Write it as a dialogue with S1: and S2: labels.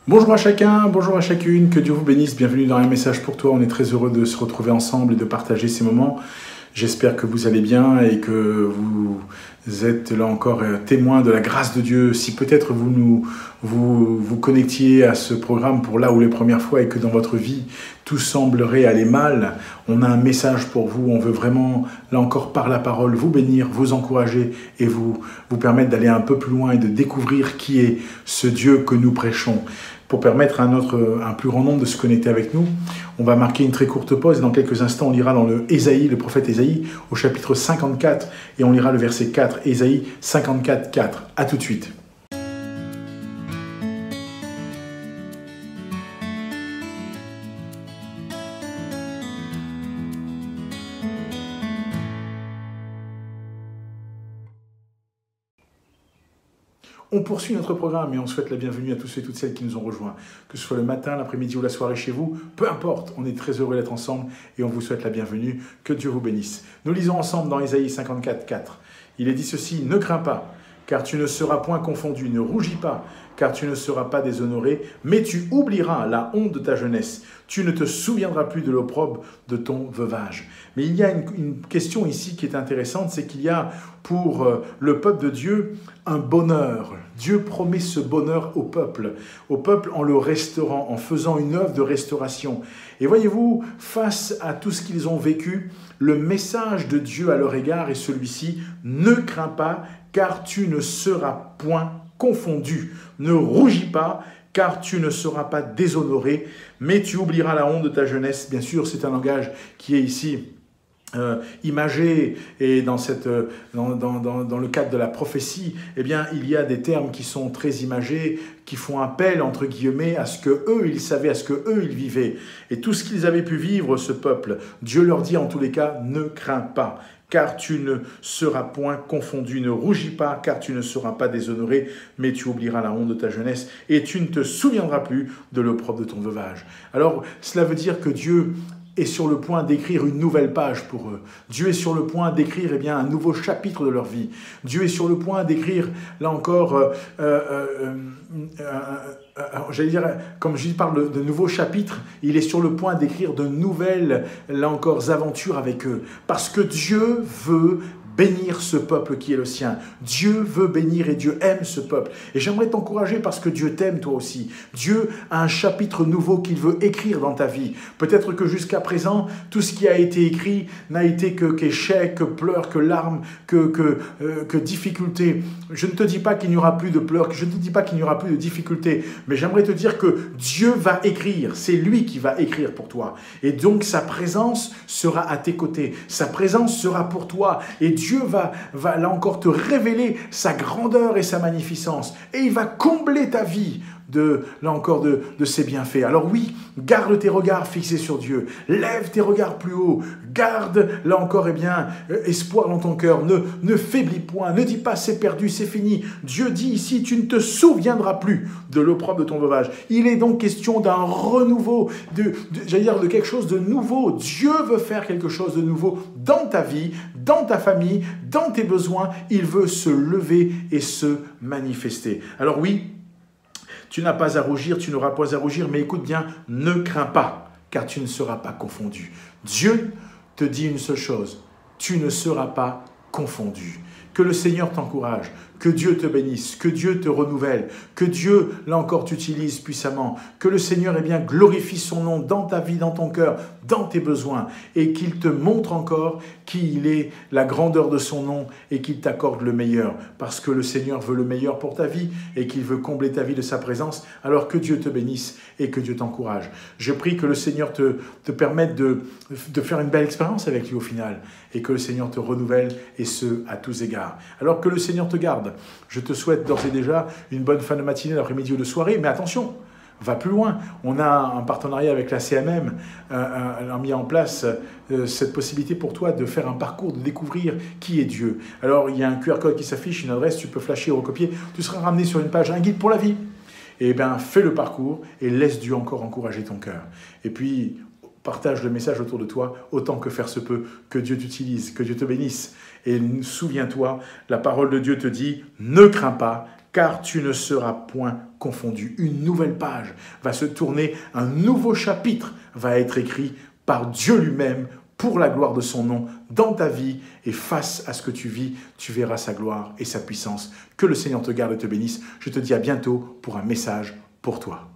S1: Bonjour à chacun, bonjour à chacune, que Dieu vous bénisse, bienvenue dans un message pour toi. On est très heureux de se retrouver ensemble et de partager ces moments. J'espère que vous allez bien et que vous êtes là encore témoins de la grâce de Dieu. Si peut-être vous connectiez à ce programme pour là ou les premières fois et que dans votre vie tout semblerait aller mal, on a un message pour vous. On veut vraiment, là encore par la parole, vous bénir, vous encourager et vous permettre d'aller un peu plus loin et de découvrir qui est ce Dieu que nous prêchons. Pour permettre à un plus grand nombre de se connecter avec nous, on va marquer une très courte pause et dans quelques instants, on lira dans le prophète Ésaïe, au chapitre 54, et on lira le verset 4, Ésaïe 54, 4. À tout de suite. On poursuit notre programme et on souhaite la bienvenue à tous ceux et toutes celles qui nous ont rejoints. Que ce soit le matin, l'après-midi ou la soirée chez vous, peu importe, on est très heureux d'être ensemble et on vous souhaite la bienvenue. Que Dieu vous bénisse. Nous lisons ensemble dans Ésaïe 54, 4. Il est dit ceci, « Ne crains pas, car tu ne seras point confondu, ne rougis pas, car tu ne seras pas déshonoré, mais tu oublieras la honte de ta jeunesse. Tu ne te souviendras plus de l'opprobre de ton veuvage. » Mais il y a une question ici qui est intéressante, c'est qu'il y a pour le peuple de Dieu un bonheur. Dieu promet ce bonheur au peuple en le restaurant, en faisant une œuvre de restauration. Et voyez-vous, face à tout ce qu'ils ont vécu, le message de Dieu à leur égard est celui-ci, « Ne crains pas, car tu ne seras point confondu. Ne rougis pas, car tu ne seras pas déshonoré, mais tu oublieras la honte de ta jeunesse. » Bien sûr, c'est un langage qui est ici imagé, et dans le cadre de la prophétie, eh bien, il y a des termes qui sont très imagés, qui font appel, entre guillemets, à ce que eux ils savaient, à ce que eux ils vivaient. Et tout ce qu'ils avaient pu vivre, ce peuple, Dieu leur dit en tous les cas, ne crains pas, car tu ne seras point confondu, ne rougis pas, car tu ne seras pas déshonoré, mais tu oublieras la honte de ta jeunesse, et tu ne te souviendras plus de l'opprobre de ton veuvage. Alors, cela veut dire que Dieu est sur le point d'écrire une nouvelle page pour eux. Dieu est sur le point d'écrire un nouveau chapitre de leur vie. Dieu est sur le point d'écrire, là encore, j'allais dire, comme je parle de nouveaux chapitres, il est sur le point d'écrire de nouvelles, là encore, aventures avec eux. Parce que Dieu veut bénir ce peuple qui est le sien. Dieu veut bénir et Dieu aime ce peuple. Et j'aimerais t'encourager parce que Dieu t'aime toi aussi. Dieu a un chapitre nouveau qu'il veut écrire dans ta vie. Peut-être que jusqu'à présent, tout ce qui a été écrit n'a été qu'échec, que pleurs, que larmes, que difficultés. Je ne te dis pas qu'il n'y aura plus de pleurs, je ne te dis pas qu'il n'y aura plus de difficultés, mais j'aimerais te dire que Dieu va écrire. C'est lui qui va écrire pour toi. Et donc sa présence sera à tes côtés. Sa présence sera pour toi. Et Dieu va là encore te révéler sa grandeur et sa magnificence. Et il va combler ta vie là encore de ses bienfaits. Alors oui, garde tes regards fixés sur Dieu. Lève tes regards plus haut. Garde, là encore, espoir dans ton cœur. Ne faiblis point. Ne dis pas c'est perdu, c'est fini. Dieu dit ici, tu ne te souviendras plus de l'opprobre de ton veuvage. Il est donc question d'un renouveau, j'allais dire de quelque chose de nouveau. Dieu veut faire quelque chose de nouveau dans ta vie, dans ta famille, dans tes besoins. Il veut se lever et se manifester. Alors oui, tu n'as pas à rougir, tu n'auras pas à rougir, mais écoute bien, ne crains pas, car tu ne seras pas confondu. Dieu te dit une seule chose, tu ne seras pas confondu. Que le Seigneur t'encourage, que Dieu te bénisse, que Dieu te renouvelle, que Dieu, là encore, t'utilise puissamment, que le Seigneur glorifie son nom dans ta vie, dans ton cœur, dans tes besoins, et qu'il te montre encore qui il est, la grandeur de son nom, et qu'il t'accorde le meilleur, parce que le Seigneur veut le meilleur pour ta vie, et qu'il veut combler ta vie de sa présence. Alors que Dieu te bénisse et que Dieu t'encourage. Je prie que le Seigneur te permette de faire une belle expérience avec lui au final, et que le Seigneur te renouvelle, et ce, à tous égards. Alors que le Seigneur te garde. Je te souhaite d'ores et déjà une bonne fin de matinée, d'après-midi ou de soirée, mais attention, va plus loin. On a un partenariat avec la CMM, elle a mis en place cette possibilité pour toi de faire un parcours, de découvrir qui est Dieu. Alors, il y a un QR code qui s'affiche, une adresse, tu peux flasher ou recopier, tu seras ramené sur une page, un guide pour la vie. Et bien, fais le parcours et laisse Dieu encore encourager ton cœur. Et puis, partage le message autour de toi, autant que faire se peut, que Dieu t'utilise, que Dieu te bénisse. Et souviens-toi, la parole de Dieu te dit, ne crains pas, car tu ne seras point confondu. Une nouvelle page va se tourner, un nouveau chapitre va être écrit par Dieu lui-même pour la gloire de son nom dans ta vie, et face à ce que tu vis, tu verras sa gloire et sa puissance. Que le Seigneur te garde et te bénisse. Je te dis à bientôt pour un message pour toi.